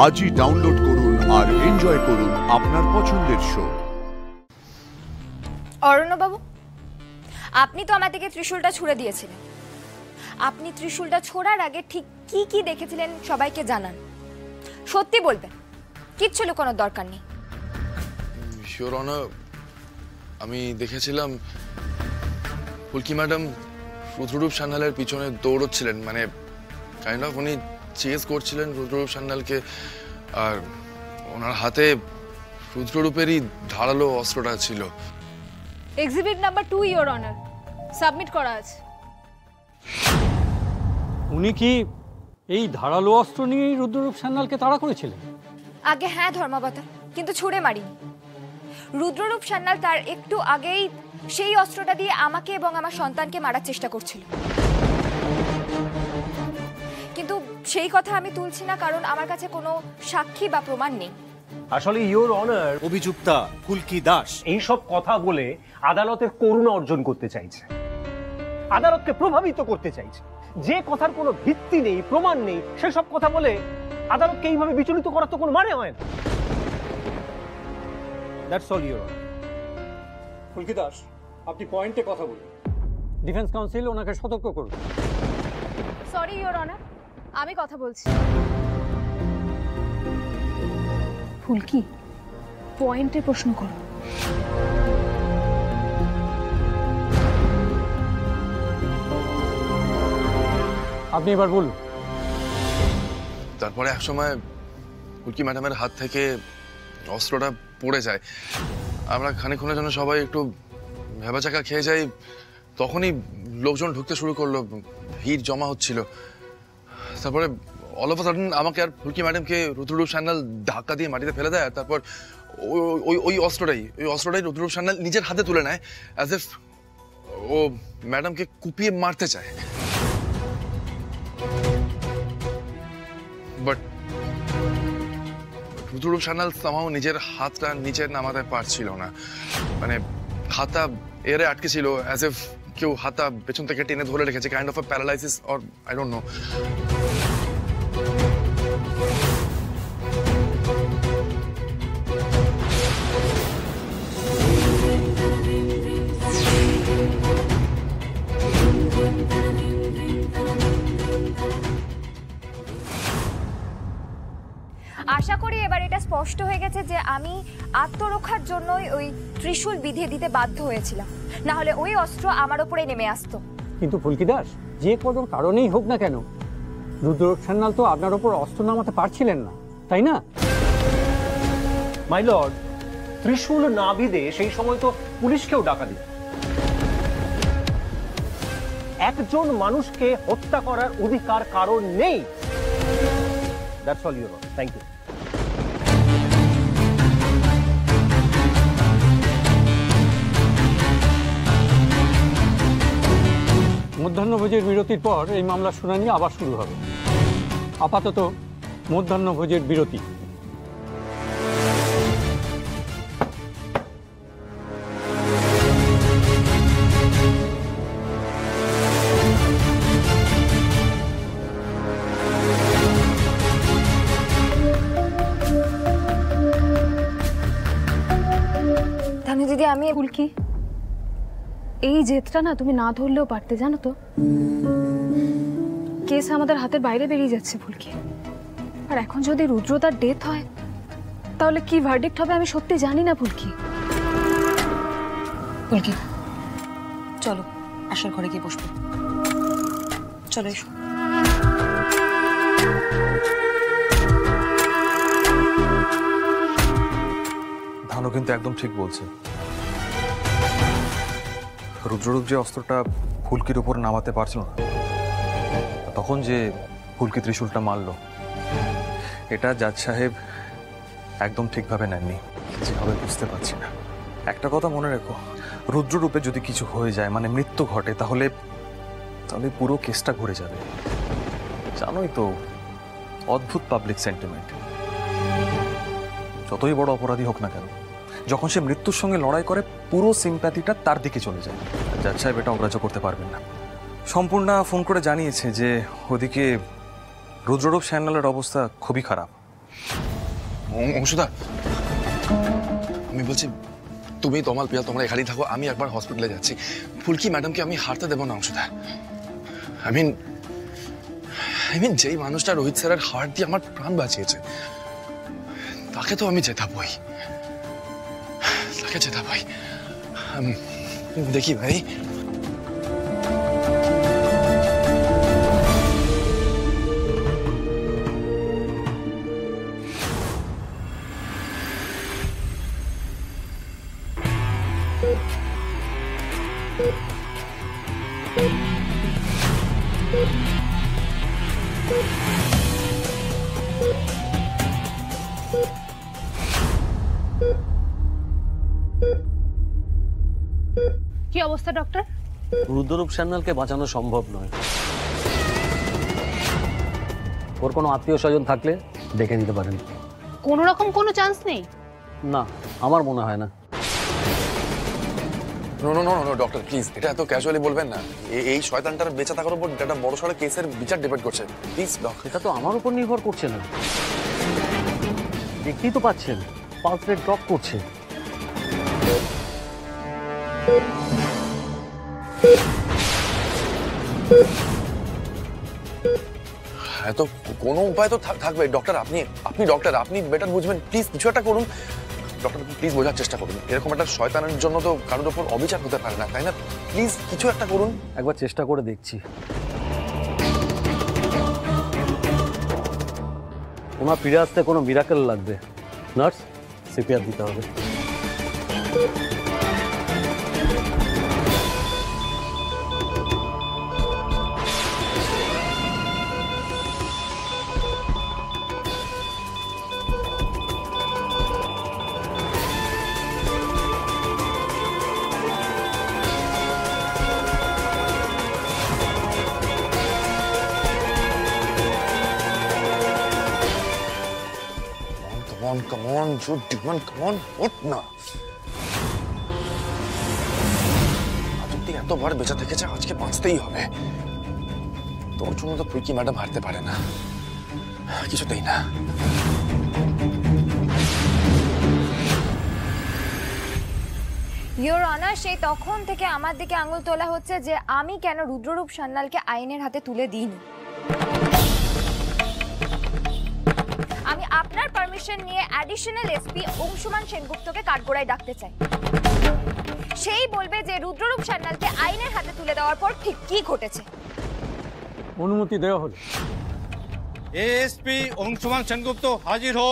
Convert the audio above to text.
আজই ডাউনলোড করুন আর এনজয় করুন আপনার পছন্দের শো। অরণ্যবাবু, আপনি তো আমাদেরকে ত্রিশূলটা ছুঁড়ে দিয়েছিলেন। আপনি ত্রিশূলটা ছোড়ার আগে ঠিক কি কি দেখেছিলেন সবাইকে জানান। সত্যি বলবেন, কিচ্ছু লুকানোর দরকার নেই। ইওর অনার, আমি দেখেছিলাম ফুলকি ম্যাডাম রুদ্ররূপ সান্যালের পিছনে দৌড়চ্ছিলেন, মানে কাইন্ড অফ উনি চেস করছিলেন রুদ্ররূপ সান্যালকে, আর ওনার হাতে রুদ্ররূপেরই ধারালো অস্ত্রটা ছিল। Exhibit number 2 your honour, submit করা আছে। উনি কি এই ধারালো অস্ত্র নিয়েই রুদ্ররূপ সান্যালকে তাড়া করেছিলেন? আগে হ্যাঁ ধর্মাবতা, কিন্তু ছুঁড়ে মারিনি। রুদ্ররূপ সান্যাল তার একটু আগেই সেই অস্ত্রটা দিয়ে আমাকে এবং আমার সন্তানকে মারার চেষ্টা করছিল, কিন্তু সেই কথা আমি তুলছি না কারণ আমার কাছে কোনো সাক্ষী বা প্রমাণ নেই। আসলে ইওর অনার, অভিযুক্তা ফুলকি দাস এই সব কথা বলে আদালতের করুণা অর্জন করতে চাইছে, আদালতকে প্রভাবিত করতে চাইছে। যে কথার কোনো ভিত্তি নেই, প্রমাণ নেই, সেসব কথা বলে আদালতকে এইভাবে বিচলিত করার তো কোনো মানে হয় না। That's all your honour. Phulki Das, আপনি পয়েন্টে কথা বলুন। ডিফেন্স কাউন্সিল ওনাকে সতর্ক করুন। সরি ইওর অনার, আমি কথা বলছি। ফুলকি, পয়েন্টে প্রশ্ন করো। আপনি এবার বলুন। তারপরে একসময় ফুলকি ম্যাডামের হাত থেকে অস্ত্রটা পড়ে যায়, আমরা খানিকক্ষণের জন্য সবাই একটু ভেবাচাকা খেয়ে যাই। তখনই লোকজন ঢুকতে শুরু করলো, ভিড় জমা হচ্ছিল। তারপরে অল অফ আ সাডেন আমাকে আর ফুলকি ম্যাডামকে রুদ্ররূপ সান্যাল ধাক্কা দিয়ে মাটিতে ফেলে দেয়। আর তারপর ওই অস্ত্রটাই রুদ্ররূপ সান্যাল নিজের হাতে তুলে নেয়, অ্যাজ ইফ ও ম্যাডামকে কুপিয়ে মারতে চায়। বাট রুদ্ররূপ সান্যাল সামাও নিজের হাতটা নিচে নামাতে পারছিল না, মানে হাতটা এরে আটকে ছিল, অ্যাজ ইফ কেউ হাতটা পেছন থেকে টেনে ধরে রেখেছে, kind of a paralysis or I don't know. আশা করি এবার এটা স্পষ্ট হয়ে গেছে যে আমি আত্মরক্ষার জন্যই ওই ত্রিশূল বিধিয়ে দিতে বাধ্য হয়েছিলাম, না হলে ওই অস্ত্র আমার উপরে নেমে আসতো। কিন্তু ফুলকি দাস, যে কোনো কারণেই হোক না কেন, রুদ্ররূপ সান্যাল তো আপনার উপর অস্ত্র নামাতে পারছিলেন না, তাই না? মাই লর্ড, ত্রিশূল না বিধে সেই সময় তো পুলিশকেও ডাকা দিত। একজন মানুষকে হত্যা করার অধিকার কারণ নেই। That's all your honour. Thank you. মধ্যাহ্নভোজের বিরতির পর এই মামলার শুনানি আবার শুরু হবে। আপাতত মধ্যাহ্নভোজের বিরতি। ধানু দিদি, আমি ফুলকি, এই জেদটা না তুমি না ধরলেও পারতে, জানো তো। কেস আমাদের হাতের বাইরে বেরিয়ে যাচ্ছে ফুলকি। আর এখন যদি রুদ্রতার ডেথ হয় তাহলে কি ভার্ডিক্ট হবে আমি সত্যি জানি না ফুলকি। ফুলকি, চলো আসল ঘরে গিয়ে বসবো। চলো এসো। ধানু কিন্তু একদম ঠিক বলছে। রুদ্ররূপ যে অস্ত্রটা ফুলকির উপর নামাতে পারছিল না, তখন যে ফুলকি ত্রিশূলটা মারল, এটা জাজ সাহেব একদম ঠিকভাবে নেননি, যেভাবে বুঝতে পারছি না। একটা কথা মনে রেখো, রুদ্ররূপে যদি কিছু হয়ে যায়, মানে মৃত্যু ঘটে, তাহলে পুরো কেসটা ঘুরে যাবে। জানোই তো, অদ্ভুত পাবলিক সেন্টিমেন্ট। যতই বড় অপরাধী হোক না কেন, যখন সে মৃত্যুর সঙ্গে লড়াই করে, পুরো সিম্প্যাথিটা তার দিকে চলে যায়। জাজ সাহেব এটা অগ্রাহ্য করতে পারবেন না। সম্পূর্ণা ফোন করে জানিয়েছে যে ওদিকে রুদ্ররূপ সান্যালের অবস্থা খুবই খারাপ। অংশুদা, আমি বলছি তুমি তমাল পিয়াল তোমরা এখানেই থাকো, আমি একবার হসপিটালে যাচ্ছি। ফুলকি ম্যাডামকে আমি হারতে দেবো না অংশুদা। আই মিন যেই মানুষটা রোহিত স্যারের হার্ট দিয়ে আমার প্রাণ বাঁচিয়েছে তাকে তো আমি জেতাবই, তাকে জেতাবই। দেখি ভাই, কি অবস্থা ডক্টর? রুদ্ররূপ সান্যালকে বাঁচানো সম্ভব নয়। ওর কোনো আত্মীয় স্বজন থাকলে ডেকে নিতে পারেন। কোনো রকম কোনো চান্স নেই? না, আমার মনে হয় না। ডক্টর প্লিজ, এটা এত ক্যাজুয়ালি বলবেন না। এই শয়তানটার বেঁচে থাকার উপর একটা বড় সড়ো কেসের বিচার ডিপেন্ড করছে। Please doctor. এটা তো আমার উপর নির্ভর করছে না। দেখতেই তো পাচ্ছেন, পালস রেট ড্রপ করছে। হ্যাঁ, তো কোনো উপায় তো থাকবে ডক্টর। আপনি ডক্টর, আপনি বেটার বুঝবেন। প্লিজ কিছু একটা করুন ডক্টর, প্লিজ বোঝার চেষ্টা করুন। এরকম একটা শয়তানের জন্য তো কারোর উপর অবিচার হতে পারে না, তাই না? প্লিজ কিছু একটা করুন। একবার চেষ্টা করে দেখছি। ওনার ফিরে আসতে কোনো মিরাকেল লাগবে। নার্স, সিপিআর দিতে হবে। Come on, Jude, come on, what না? যদি এতবার বেঁচে থেকেছে, আজকে বাঁচতেই হবে। তোর জন্য তো ফুলকি ম্যাডাম হারতে পারে না, কিছুতেই না। ইয়োর অনার, সেই তখন থেকে আমার দিকে আঙুল তোলা হচ্ছে যে আমি কেন রুদ্ররূপ সান্যালকে আইনের হাতে তুলে দিইনি। আমি আপনার পারমিশন নিয়ে অ্যাডিশনাল এসপি অংশুমান সেনগুপ্তকে কাঠগোড়ায় ডাকতে চাই। সেই বলবে যে রুদ্ররূপ সান্যালকে আইনের হাতে তুলে দেওয়ার পর ঠিক কি ঘটেছে। অনুমতি দেওয়া হলো। এসপি অংশুমান সেনগুপ্ত হাজির হো।